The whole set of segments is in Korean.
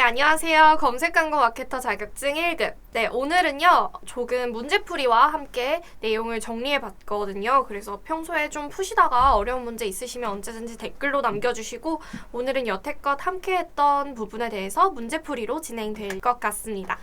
안녕하세요. 검색광고 마케터 자격증 1급. 오늘은요, 조금 문제풀이와 함께 내용을 정리해 봤거든요. 그래서 평소에 좀 푸시다가 어려운 문제 있으시면 언제든지 댓글로 남겨주시고, 오늘은 여태껏 함께 했던 부분에 대해서 문제풀이로 진행될 것 같습니다.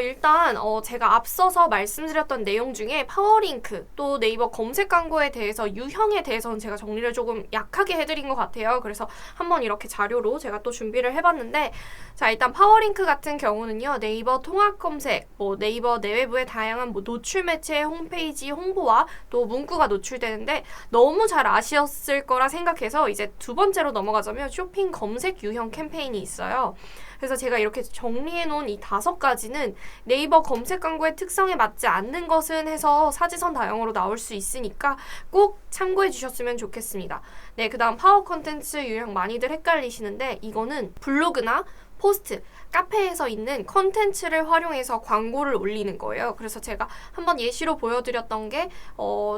일단, 제가 앞서서 말씀드렸던 내용 중에 파워링크, 또 네이버 검색광고에 대해서 유형에 대해서는 제가 정리를 조금 약하게 해드린 것 같아요. 그래서 한번 이렇게 자료로 제가 또 준비를 해봤는데, 자, 일단 파워링크 같은 경우는요, 네이버 통합검색, 네이버 내외부의 다양한 노출 매체의 홈페이지 홍보와 또 문구가 노출되는데 너무 잘 아셨을 거라 생각해서 이제 두 번째로 넘어가자면 쇼핑 검색 유형 캠페인이 있어요. 그래서 제가 이렇게 정리해 놓은 이 5가지는 네이버 검색 광고의 특성에 맞지 않는 것은 해서 사지선 다형으로 나올 수 있으니까 꼭 참고해 주셨으면 좋겠습니다. 네, 그 다음 파워 컨텐츠 유형 많이들 헷갈리시는데 이거는 블로그나 포스트, 카페에서 있는 컨텐츠를 활용해서 광고를 올리는 거예요. 그래서 제가 한번 예시로 보여드렸던 게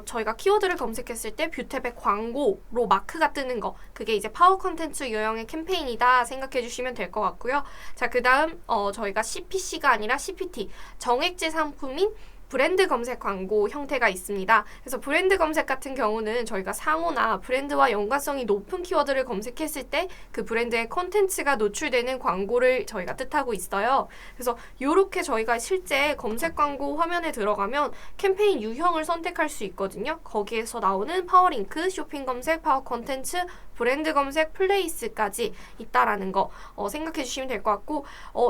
저희가 키워드를 검색했을 때 뷰탭의 광고로 마크가 뜨는 거, 그게 이제 파워 컨텐츠 유형의 캠페인이다 생각해 주시면 될 것 같고요. 자, 그 다음 저희가 CPC가 아니라 CPT, 정액제 상품인 브랜드 검색 광고 형태가 있습니다. 그래서 브랜드 검색 같은 경우는 저희가 상호나 브랜드와 연관성이 높은 키워드를 검색했을 때 그 브랜드의 콘텐츠가 노출되는 광고를 저희가 뜻하고 있어요. 그래서 이렇게 저희가 실제 검색 광고 화면에 들어가면 캠페인 유형을 선택할 수 있거든요. 거기에서 나오는 파워링크, 쇼핑 검색, 파워 콘텐츠, 브랜드 검색, 플레이스까지 있다라는 거 생각해 주시면 될 것 같고,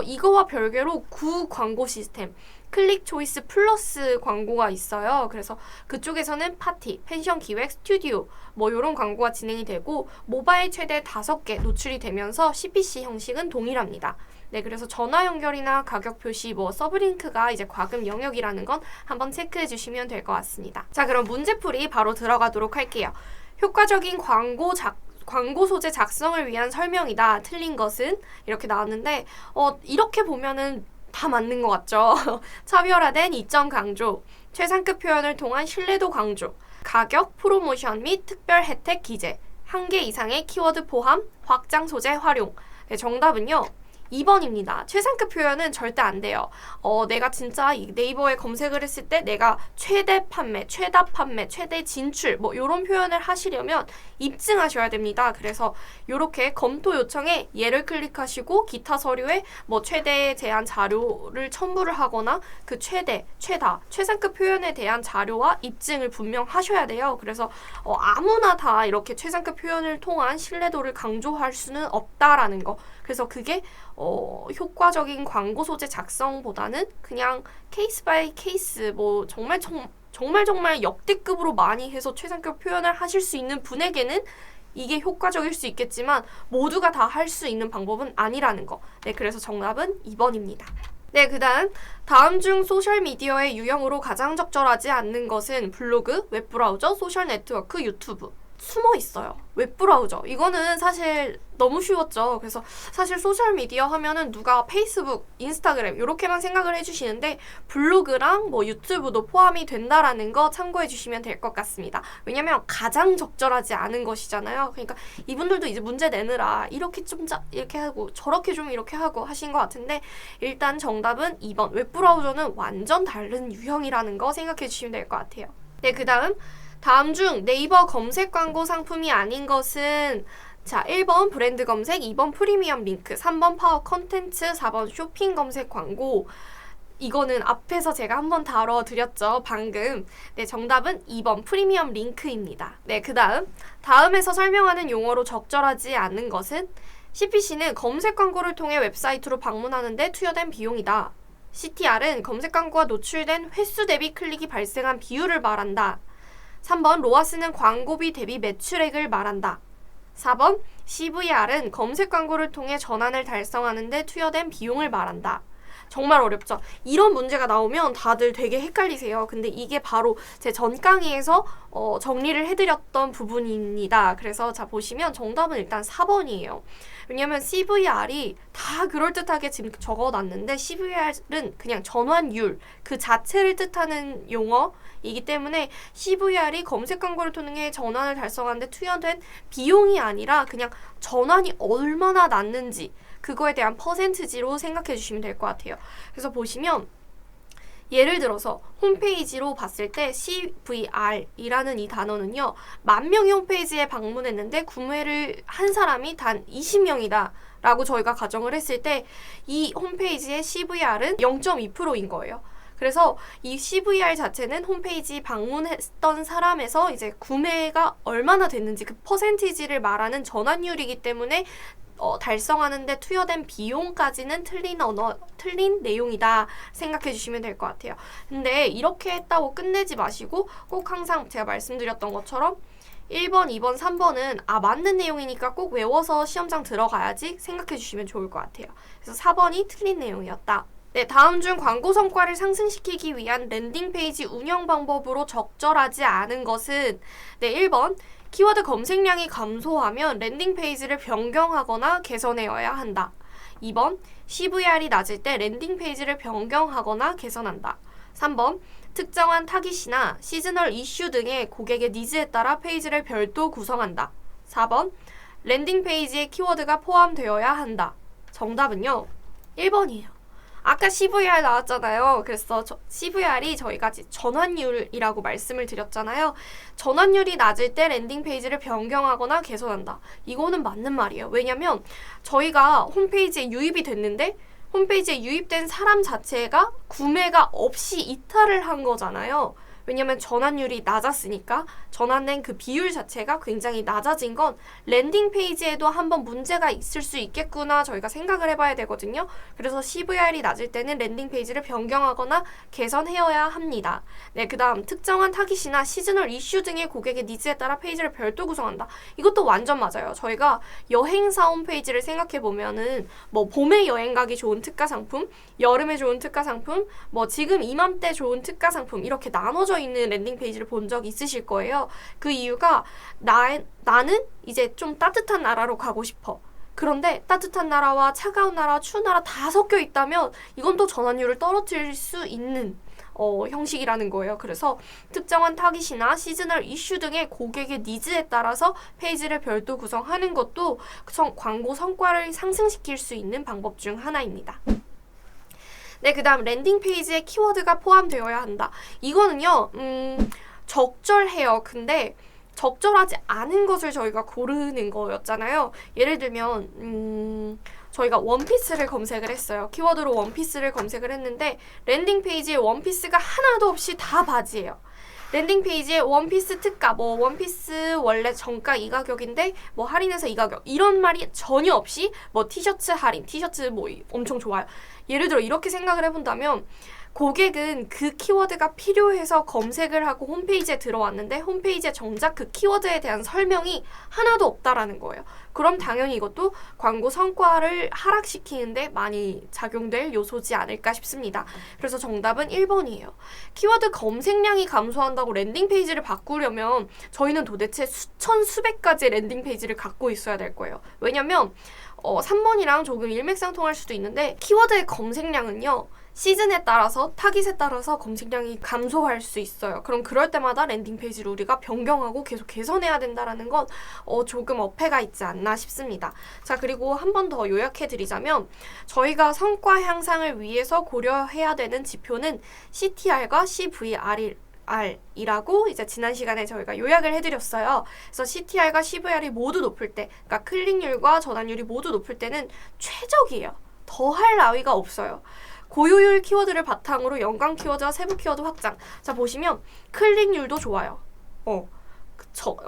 이거와 별개로 구 광고 시스템, 클릭 초이스 플러스 광고가 있어요. 그래서 그쪽에서는 파티, 펜션 기획, 스튜디오 이런 광고가 진행이 되고 모바일 최대 5개 노출이 되면서 CPC 형식은 동일합니다. 네, 그래서 전화 연결이나 가격 표시, 서브링크가 이제 과금 영역이라는 건 한번 체크해 주시면 될 것 같습니다. 자, 그럼 문제풀이 바로 들어가도록 할게요. 효과적인 광고 소재 작성을 위한 설명이다. 틀린 것은 이렇게 나왔는데 이렇게 보면은 다 맞는 것 같죠? 차별화된 이점 강조, 최상급 표현을 통한 신뢰도 강조, 가격, 프로모션 및 특별 혜택 기재, 1개 이상의 키워드 포함, 확장 소재 활용. 네, 정답은요, 2번입니다. 최상급 표현은 절대 안 돼요. 내가 진짜 네이버에 검색을 했을 때 내가 최대 판매, 최다 판매, 최대 진출 이런 표현을 하시려면 입증하셔야 됩니다. 그래서 이렇게 검토 요청에 얘를 클릭하시고 기타 서류에 최대 제한 자료를 첨부를 하거나 그 최대, 최다, 최상급 표현에 대한 자료와 입증을 분명 하셔야 돼요. 그래서 아무나 다 이렇게 최상급 표현을 통한 신뢰도를 강조할 수는 없다라는 거. 그래서 그게 효과적인 광고 소재 작성보다는 그냥 케이스 바이 케이스 정말 역대급으로 많이 해서 최상급 표현을 하실 수 있는 분에게는 이게 효과적일 수 있겠지만 모두가 다 할 수 있는 방법은 아니라는 거. 네, 그래서 정답은 2번입니다. 네, 다음 중 소셜미디어의 유형으로 가장 적절하지 않는 것은 블로그, 웹브라우저, 소셜네트워크, 유튜브. 숨어 있어요. 웹브라우저. 이거는 사실 너무 쉬웠죠. 그래서 사실 소셜미디어 하면은 누가 페이스북, 인스타그램 이렇게만 생각을 해주시는데 블로그랑 유튜브도 포함이 된다라는 거 참고해 주시면 될 것 같습니다. 왜냐면 가장 적절하지 않은 것이잖아요. 그러니까 이분들도 이제 문제 내느라 이렇게 좀 이렇게 하고 저렇게 좀 이렇게 하고 하신 것 같은데 일단 정답은 2번. 웹브라우저는 완전 다른 유형이라는 거 생각해 주시면 될 것 같아요. 네, 다음 중 네이버 검색 광고 상품이 아닌 것은 1번 브랜드 검색, 2번 프리미엄 링크, 3번 파워 컨텐츠, 4번 쇼핑 검색 광고. 이거는 앞에서 제가 한번 다뤄드렸죠, 방금. 네, 정답은 2번 프리미엄 링크입니다. 네, 다음에서 설명하는 용어로 적절하지 않은 것은 CPC는 검색 광고를 통해 웹사이트로 방문하는데 투여된 비용이다. CTR은 검색 광고가 노출된 횟수 대비 클릭이 발생한 비율을 말한다. 3번 로아스는 광고비 대비 매출액을 말한다. 4번 CVR은 검색 광고를 통해 전환을 달성하는 데 투여된 비용을 말한다. 정말 어렵죠? 이런 문제가 나오면 다들 되게 헷갈리세요. 근데 이게 바로 제 전 강의에서 정리를 해드렸던 부분입니다. 그래서 보시면 정답은 일단 4번이에요. 왜냐면 CVR이 다 그럴듯하게 지금 적어놨는데 CVR은 그냥 전환율 그 자체를 뜻하는 용어이기 때문에 CVR이 검색 광고를 통해 전환을 달성하는 데 투여된 비용이 아니라 그냥 전환이 얼마나 났는지 그거에 대한 퍼센트지로 생각해 주시면 될 것 같아요. 그래서 보시면 예를 들어서 홈페이지로 봤을 때 CVR이라는 이 단어는요. 10,000명이 홈페이지에 방문했는데 구매를 한 사람이 단 20명이다 라고 저희가 가정을 했을 때 이 홈페이지의 CVR은 0.2%인 거예요. 그래서 이 CVR 자체는 홈페이지 방문했던 사람에서 이제 구매가 얼마나 됐는지 그 퍼센티지를 말하는 전환율이기 때문에 달성하는데 투여된 비용까지는 틀린 내용이다 생각해 주시면 될 것 같아요. 근데 이렇게 했다고 끝내지 마시고 꼭 항상 제가 말씀드렸던 것처럼 1번, 2번, 3번은 맞는 내용이니까 꼭 외워서 시험장 들어가야지 생각해 주시면 좋을 것 같아요. 그래서 4번이 틀린 내용이었다. 네, 다음 중 광고 성과를 상승시키기 위한 랜딩 페이지 운영 방법으로 적절하지 않은 것은 1번 키워드 검색량이 감소하면 랜딩 페이지를 변경하거나 개선해야 한다. 2번 CVR이 낮을 때 랜딩 페이지를 변경하거나 개선한다. 3번 특정한 타깃이나 시즈널 이슈 등의 고객의 니즈에 따라 페이지를 별도 구성한다. 4번 랜딩 페이지에 키워드가 포함되어야 한다. 정답은요 1번이에요. 아까 CVR 나왔잖아요. 그래서 CVR이 저희가 전환율이라고 말씀을 드렸잖아요. 전환율이 낮을 때 랜딩 페이지를 변경하거나 개선한다. 이거는 맞는 말이에요. 왜냐면 저희가 홈페이지에 유입이 됐는데 홈페이지에 유입된 사람 자체가 구매가 없이 이탈을 한 거잖아요. 왜냐면 전환율이 낮았으니까 전환된 그 비율 자체가 굉장히 낮아진 건 랜딩 페이지에도 한번 문제가 있을 수 있겠구나 저희가 생각을 해봐야 되거든요. 그래서 CVR이 낮을 때는 랜딩 페이지를 변경하거나 개선해야 합니다. 네, 그 다음 특정한 타깃이나 시즈널 이슈 등의 고객의 니즈에 따라 페이지를 별도 구성한다. 이것도 완전 맞아요. 저희가 여행사 홈페이지를 생각해보면은 뭐 봄에 여행 가기 좋은 특가 상품, 여름에 좋은 특가 상품, 뭐 지금 이맘때 좋은 특가 상품 이렇게 나눠져 있는 랜딩 페이지를 본 적 있으실 거예요. 그 이유가 나는 이제 좀 따뜻한 나라로 가고 싶어. 그런데 따뜻한 나라와 차가운 나라, 추운 나라 다 섞여 있다면 이건 또 전환율을 떨어뜨릴 수 있는 형식이라는 거예요. 그래서 특정한 타깃이나 시즈널 이슈 등의 고객의 니즈에 따라서 페이지를 별도 구성하는 것도 광고 성과를 상승시킬 수 있는 방법 중 하나입니다. 네, 그 다음 랜딩 페이지에 키워드가 포함되어야 한다. 이거는요, 적절해요. 근데 적절하지 않은 것을 저희가 고르는 거였잖아요. 예를 들면 저희가 원피스를 검색을 했어요. 키워드로 원피스를 검색을 했는데 랜딩 페이지에 원피스가 하나도 없이 다 바지예요. 랜딩 페이지에 원피스 특가, 뭐 원피스 원래 정가 이 가격인데 뭐 할인해서 이 가격 이런 말이 전혀 없이 뭐 티셔츠 할인, 티셔츠 뭐 엄청 좋아요. 예를 들어 이렇게 생각을 해본다면 고객은 그 키워드가 필요해서 검색을 하고 홈페이지에 들어왔는데 홈페이지에 정작 그 키워드에 대한 설명이 하나도 없다라는 거예요. 그럼 당연히 이것도 광고 성과를 하락시키는데 많이 작용될 요소지 않을까 싶습니다. 그래서 정답은 1번이에요. 키워드 검색량이 감소한다고 랜딩 페이지를 바꾸려면 저희는 도대체 수천 수백 가지의 랜딩 페이지를 갖고 있어야 될 거예요. 왜냐면 3번이랑 조금 일맥상통할 수도 있는데 키워드의 검색량은요. 시즌에 따라서 타깃에 따라서 검색량이 감소할 수 있어요. 그럼 그럴 때마다 랜딩 페이지를 우리가 변경하고 계속 개선해야 된다라는 건 조금 어폐가 있지 않나 싶습니다. 자, 그리고 한 번 더 요약해 드리자면 저희가 성과 향상을 위해서 고려해야 되는 지표는 CTR과 CVR이라고 이제 지난 시간에 저희가 요약을 해드렸어요. 그래서 CTR과 CVR이 모두 높을 때, 그러니까 클릭률과 전환율이 모두 높을 때는 최적이에요. 더할 나위가 없어요. 고효율 키워드를 바탕으로 연관 키워드와 세부 키워드 확장. 자, 보시면 클릭률도 좋아요.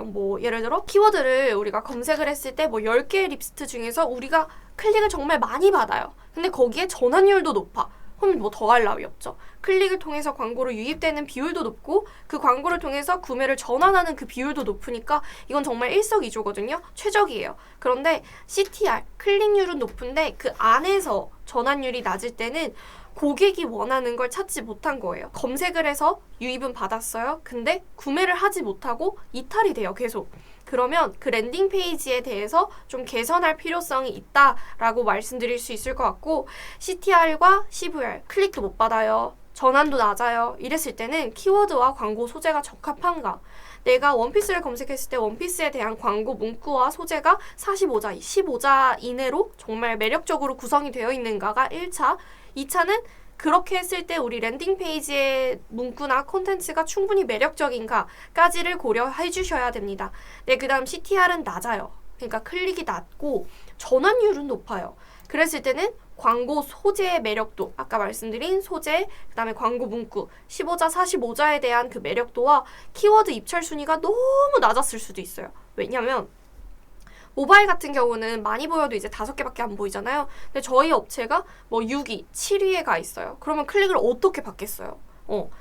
뭐 예를 들어 키워드를 우리가 검색을 했을 때 뭐 10개의 리스트 중에서 우리가 클릭을 정말 많이 받아요. 근데 거기에 전환율도 높아. 그럼 뭐 더할 나위 없죠. 클릭을 통해서 광고로 유입되는 비율도 높고 그 광고를 통해서 구매를 전환하는 그 비율도 높으니까 이건 정말 일석이조거든요. 최적이에요. 그런데 CTR, 클릭률은 높은데 그 안에서 전환율이 낮을 때는 고객이 원하는 걸 찾지 못한 거예요. 검색을 해서 유입은 받았어요. 근데 구매를 하지 못하고 이탈이 돼요. 계속. 그러면 그 랜딩 페이지에 대해서 좀 개선할 필요성이 있다라고 말씀드릴 수 있을 것 같고 CTR과 CVR, 클릭도 못 받아요. 전환도 낮아요. 이랬을 때는 키워드와 광고 소재가 적합한가? 내가 원피스를 검색했을 때 원피스에 대한 광고 문구와 소재가 45자, 15자 이내로 정말 매력적으로 구성이 되어 있는가가 1차. 2차는 그렇게 했을 때 우리 랜딩 페이지의 문구나 콘텐츠가 충분히 매력적인가까지를 고려해 주셔야 됩니다. 네, 그 다음 CTR은 낮아요. 그러니까 클릭이 낮고 전환율은 높아요. 그랬을 때는 광고 소재의 매력도, 아까 말씀드린 소재, 그 다음에 광고 문구, 15자, 45자에 대한 그 매력도와 키워드 입찰 순위가 너무 낮았을 수도 있어요. 왜냐면 모바일 같은 경우는 많이 보여도 이제 5개밖에 안 보이잖아요. 근데 저희 업체가 뭐 6위, 7위에 가 있어요. 그러면 클릭을 어떻게 받겠어요?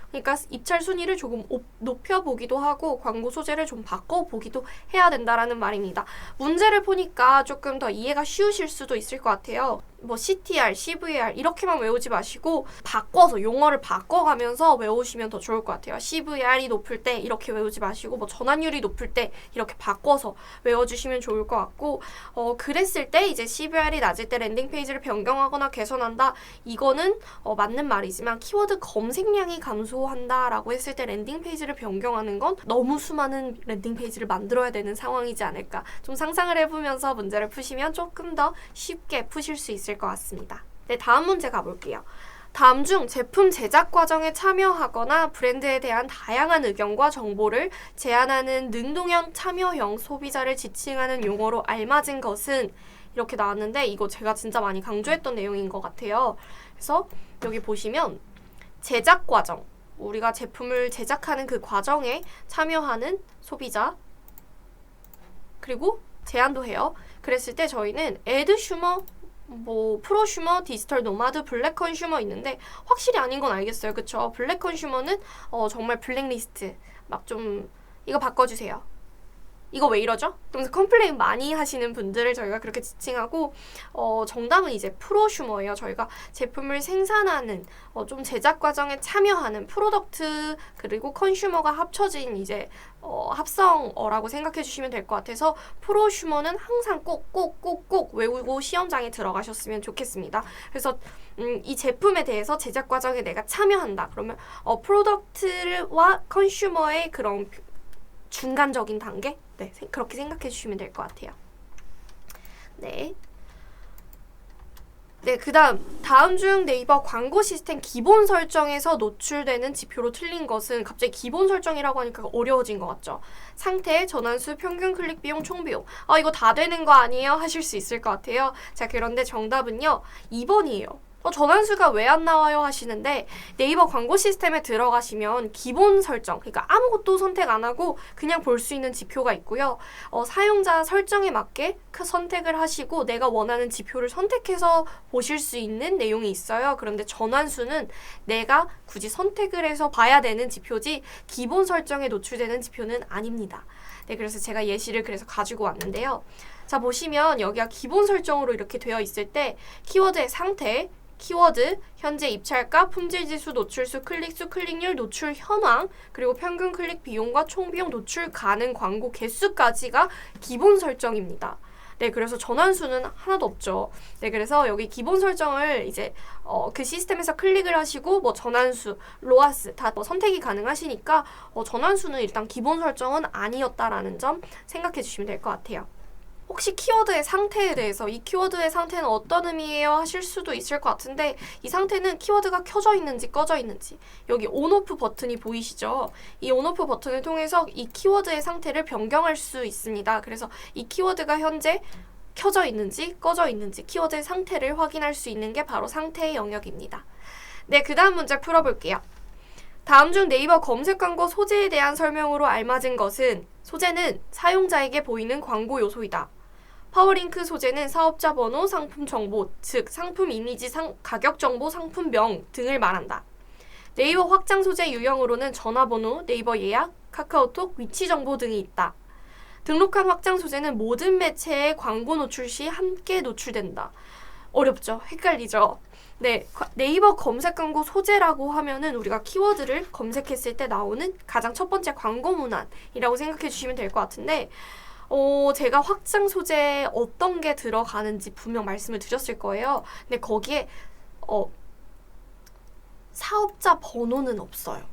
그러니까 입찰 순위를 조금 높여보기도 하고 광고 소재를 좀 바꿔보기도 해야 된다라는 말입니다. 문제를 보니까 조금 더 이해가 쉬우실 수도 있을 것 같아요. 뭐 CTR, CVR 이렇게만 외우지 마시고 바꿔서 용어를 바꿔가면서 외우시면 더 좋을 것 같아요. CVR이 높을 때 이렇게 외우지 마시고 뭐 전환율이 높을 때 이렇게 바꿔서 외워주시면 좋을 것 같고 그랬을 때 이제 CVR이 낮을 때 랜딩 페이지를 변경하거나 개선한다. 이거는 맞는 말이지만 키워드 검색량이 감소한다라고 했을 때 랜딩 페이지를 변경하는 건 너무 수많은 랜딩 페이지를 만들어야 되는 상황이지 않을까. 좀 상상을 해보면서 문제를 푸시면 조금 더 쉽게 푸실 수 있을 것 같습니다. 네, 다음 문제 가볼게요. 다음 중 제품 제작 과정에 참여하거나 브랜드에 대한 다양한 의견과 정보를 제안하는 능동형 참여형 소비자를 지칭하는 용어로 알맞은 것은 이렇게 나왔는데 이거 제가 진짜 많이 강조했던 내용인 것 같아요. 그래서 여기 보시면 제작 과정, 우리가 제품을 제작하는 그 과정에 참여하는 소비자, 그리고 제안도 해요. 그랬을 때 저희는 애드슈머, 뭐 프로슈머, 디지털 노마드, 블랙 컨슈머 있는데 확실히 아닌 건 알겠어요. 그쵸? 블랙 컨슈머는 정말 블랙리스트 막 좀 이거 바꿔주세요. 이거 왜 이러죠? 그러면서 컴플레인 많이 하시는 분들을 저희가 그렇게 지칭하고 정답은 이제 프로슈머예요. 저희가 제품을 생산하는 좀 제작 과정에 참여하는 프로덕트 그리고 컨슈머가 합쳐진 이제 합성어라고 생각해 주시면 될 것 같아서 프로슈머는 항상 꼭 외우고 시험장에 들어가셨으면 좋겠습니다. 그래서 이 제품에 대해서 제작 과정에 내가 참여한다. 그러면 프로덕트와 컨슈머의 그런 중간적인 단계? 네, 그렇게 생각해 주시면 될 것 같아요. 네. 네, 다음 중 네이버 광고 시스템 기본 설정에서 노출되는 지표로 틀린 것은 갑자기 기본 설정이라고 하니까 어려워진 것 같죠? 상태, 전환수, 평균 클릭 비용, 총 비용. 이거 다 되는 거 아니에요? 하실 수 있을 것 같아요. 자, 그런데 정답은요, 2번이에요. 전환수가 왜 안 나와요? 하시는데 네이버 광고 시스템에 들어가시면 기본 설정, 그러니까 아무것도 선택 안 하고 그냥 볼 수 있는 지표가 있고요. 사용자 설정에 맞게 선택을 하시고 내가 원하는 지표를 선택해서 보실 수 있는 내용이 있어요. 그런데 전환수는 내가 굳이 선택을 해서 봐야 되는 지표지 기본 설정에 노출되는 지표는 아닙니다. 네, 그래서 제가 예시를 그래서 가지고 왔는데요. 자, 보시면 여기가 기본 설정으로 이렇게 되어 있을 때 키워드의 상태, 키워드, 현재 입찰가, 품질지수, 노출수, 클릭수, 클릭률, 노출 현황, 그리고 평균 클릭 비용과 총 비용, 노출 가능 광고 개수까지가 기본 설정입니다. 네, 그래서 전환수는 하나도 없죠. 네, 그래서 여기 기본 설정을 이제 그 시스템에서 클릭을 하시고 뭐 전환수, 로아스 다 선택이 가능하시니까 전환수는 일단 기본 설정은 아니었다라는 점 생각해 주시면 될 것 같아요. 혹시 키워드의 상태에 대해서 이 키워드의 상태는 어떤 의미예요? 하실 수도 있을 것 같은데 이 상태는 키워드가 켜져 있는지 꺼져 있는지 여기 온오프 버튼이 보이시죠? 이 온오프 버튼을 통해서 이 키워드의 상태를 변경할 수 있습니다. 그래서 이 키워드가 현재 켜져 있는지 꺼져 있는지 키워드의 상태를 확인할 수 있는 게 바로 상태의 영역입니다. 네, 그 다음 문제 풀어볼게요. 다음 중 네이버 검색 광고 소재에 대한 설명으로 알맞은 것은 소재는 사용자에게 보이는 광고 요소이다. 파워링크 소재는 사업자 번호, 상품 정보, 즉 상품 이미지, 가격 정보, 상품명 등을 말한다. 네이버 확장 소재 유형으로는 전화번호, 네이버 예약, 카카오톡, 위치 정보 등이 있다. 등록한 확장 소재는 모든 매체에 광고 노출 시 함께 노출된다. 어렵죠? 헷갈리죠? 네, 네이버 검색 광고 소재라고 하면은 우리가 키워드를 검색했을 때 나오는 가장 첫 번째 광고 문안이라고 생각해 주시면 될 것 같은데 제가 확장 소재에 어떤 게 들어가는지 분명 말씀을 드렸을 거예요. 근데 거기에 사업자 번호는 없어요.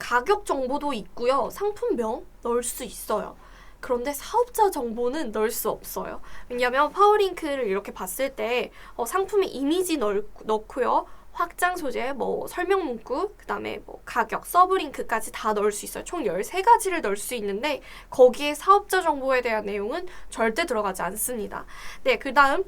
가격 정보도 있고요. 상품명 넣을 수 있어요. 그런데 사업자 정보는 넣을 수 없어요. 왜냐하면 파워링크를 이렇게 봤을 때 상품의 이미지 넣고요. 확장 소재, 뭐 설명 문구, 그 다음에 뭐 가격, 서브링크까지 다 넣을 수 있어요. 총 13가지를 넣을 수 있는데 거기에 사업자 정보에 대한 내용은 절대 들어가지 않습니다. 네, 그 다음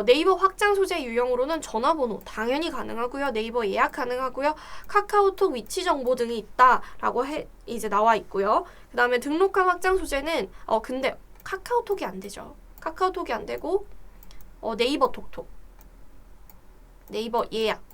네이버 확장 소재 유형으로는 전화번호 당연히 가능하고요. 네이버 예약 가능하고요. 카카오톡 위치 정보 등이 있다라고 이제 나와 있고요. 그 다음에 등록한 확장 소재는 근데 카카오톡이 안 되죠. 카카오톡이 안 되고 네이버 톡톡, 네이버 예약,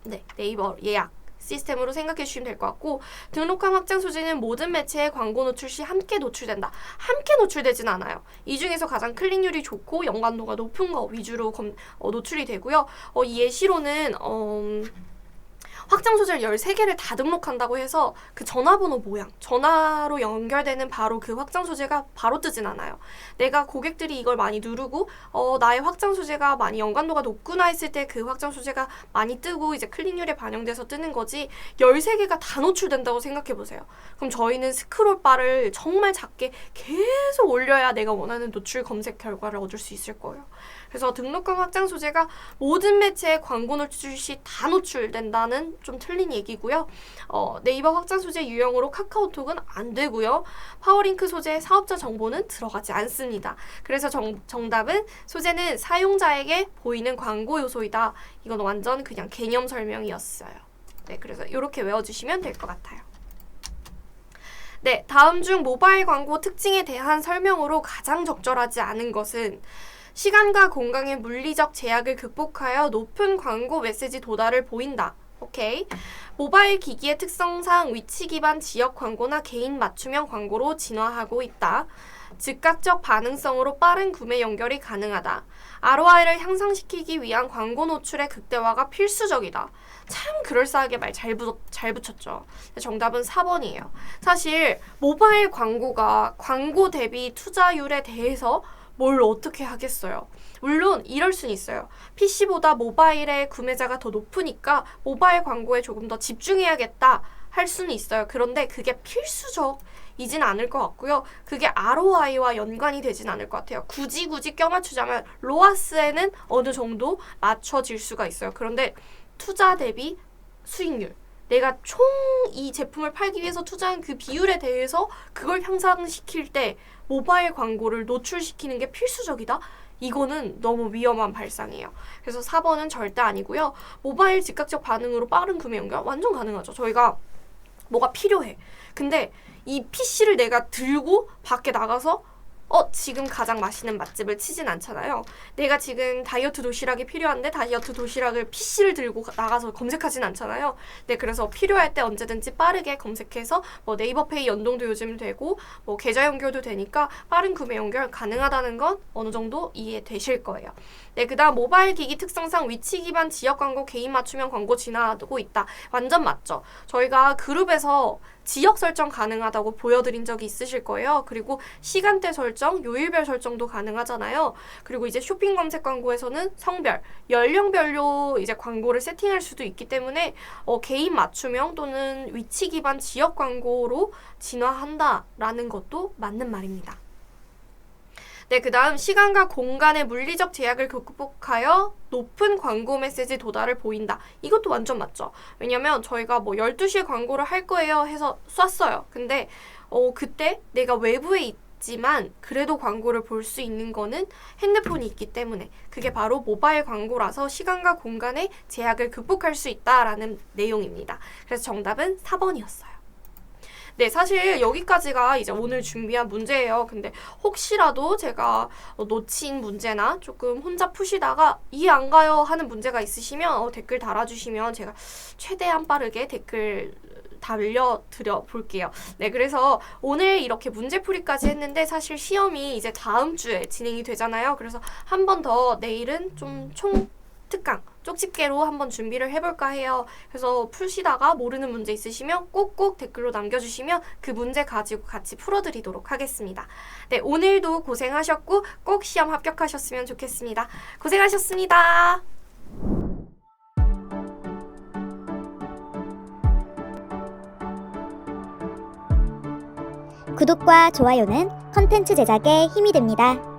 네, 네이버 예약 시스템으로 생각해 주시면 될 것 같고, 등록한 확장 소재는 모든 매체에 광고 노출 시 함께 노출된다. 함께 노출되진 않아요. 이 중에서 가장 클릭률이 좋고 연관도가 높은 거 위주로 노출이 되고요. 이 예시로는 확장 소재를 13개를 다 등록한다고 해서 그 전화번호 모양, 전화로 연결되는 바로 그 확장 소재가 바로 뜨진 않아요. 내가 고객들이 이걸 많이 누르고 나의 확장 소재가 많이 연관도가 높구나 했을 때 그 확장 소재가 많이 뜨고 이제 클릭률에 반영돼서 뜨는 거지 13개가 다 노출된다고 생각해 보세요. 그럼 저희는 스크롤 바를 정말 작게 계속 올려야 내가 원하는 노출 검색 결과를 얻을 수 있을 거예요. 그래서 등록한 확장 소재가 모든 매체에 광고 노출 시 다 노출된다는 좀 틀린 얘기고요. 네이버 확장 소재 유형으로 카카오톡은 안 되고요. 파워링크 소재 사업자 정보는 들어가지 않습니다. 그래서 정답은 소재는 사용자에게 보이는 광고 요소이다. 이건 완전 그냥 개념 설명이었어요. 네, 그래서 이렇게 외워주시면 될 것 같아요. 네, 다음 중 모바일 광고 특징에 대한 설명으로 가장 적절하지 않은 것은 시간과 공간의 물리적 제약을 극복하여 높은 광고 메시지 도달을 보인다. 오케이. 모바일 기기의 특성상 위치 기반 지역 광고나 개인 맞춤형 광고로 진화하고 있다. 즉각적 반응성으로 빠른 구매 연결이 가능하다. ROI를 향상시키기 위한 광고 노출의 극대화가 필수적이다. 참 그럴싸하게 말 잘 붙였죠. 정답은 4번이에요. 사실 모바일 광고가 광고 대비 투자율에 대해서 뭘 어떻게 하겠어요. 물론 이럴 수는 있어요. PC보다 모바일의 구매자가 더 높으니까 모바일 광고에 조금 더 집중해야겠다 할 수는 있어요. 그런데 그게 필수적이진 않을 것 같고요. 그게 ROI와 연관이 되진 않을 것 같아요. 굳이 껴맞추자면 로아스에는 어느 정도 맞춰질 수가 있어요. 그런데 투자 대비 수익률, 내가 총 이 제품을 팔기 위해서 투자한 그 비율에 대해서 그걸 향상시킬 때 모바일 광고를 노출시키는 게 필수적이다? 이거는 너무 위험한 발상이에요. 그래서 4번은 절대 아니고요. 모바일 즉각적 반응으로 빠른 구매 연결 완전 가능하죠. 저희가 뭐가 필요해. 근데 이 PC를 내가 들고 밖에 나가서 지금 가장 맛있는 맛집을 치진 않잖아요. 내가 지금 다이어트 도시락이 필요한데 다이어트 도시락을 PC를 들고 나가서 검색하진 않잖아요. 네, 그래서 필요할 때 언제든지 빠르게 검색해서 뭐 네이버페이 연동도 요즘 되고 뭐 계좌 연결도 되니까 빠른 구매 연결 가능하다는 건 어느 정도 이해되실 거예요. 네, 그 다음 모바일 기기 특성상 위치 기반 지역 광고, 개인 맞춤형 광고 진화하고 있다. 완전 맞죠? 저희가 그룹에서 지역 설정 가능하다고 보여드린 적이 있으실 거예요. 그리고 시간대 설정, 요일별 설정도 가능하잖아요. 그리고 이제 쇼핑 검색 광고에서는 성별, 연령별로 이제 광고를 세팅할 수도 있기 때문에 개인 맞춤형 또는 위치 기반 지역 광고로 진화한다라는 것도 맞는 말입니다. 네, 그 다음 시간과 공간의 물리적 제약을 극복하여 높은 광고 메시지 도달을 보인다. 이것도 완전 맞죠. 왜냐면 저희가 뭐 12시에 광고를 할 거예요 해서 쐈어요. 근데 그때 내가 외부에 있지만 그래도 광고를 볼 수 있는 거는 핸드폰이 있기 때문에 그게 바로 모바일 광고라서 시간과 공간의 제약을 극복할 수 있다라는 내용입니다. 그래서 정답은 4번이었어요. 네, 사실 여기까지가 이제 오늘 준비한 문제예요. 근데 혹시라도 제가 놓친 문제나 조금 혼자 푸시다가 이해 안 가요 하는 문제가 있으시면 댓글 달아주시면 제가 최대한 빠르게 댓글 달려드려 볼게요. 네, 그래서 오늘 이렇게 문제풀이까지 했는데 사실 시험이 이제 다음 주에 진행이 되잖아요. 그래서 한 번 더 내일은 좀 총 특강 쪽집게로 한번 준비를 해볼까 해요. 그래서 푸시다가 모르는 문제 있으시면 꼭꼭 댓글로 남겨주시면 그 문제 가지고 같이 풀어드리도록 하겠습니다. 네, 오늘도 고생하셨고 꼭 시험 합격하셨으면 좋겠습니다. 고생하셨습니다. 구독과 좋아요는 컨텐츠 제작에 힘이 됩니다.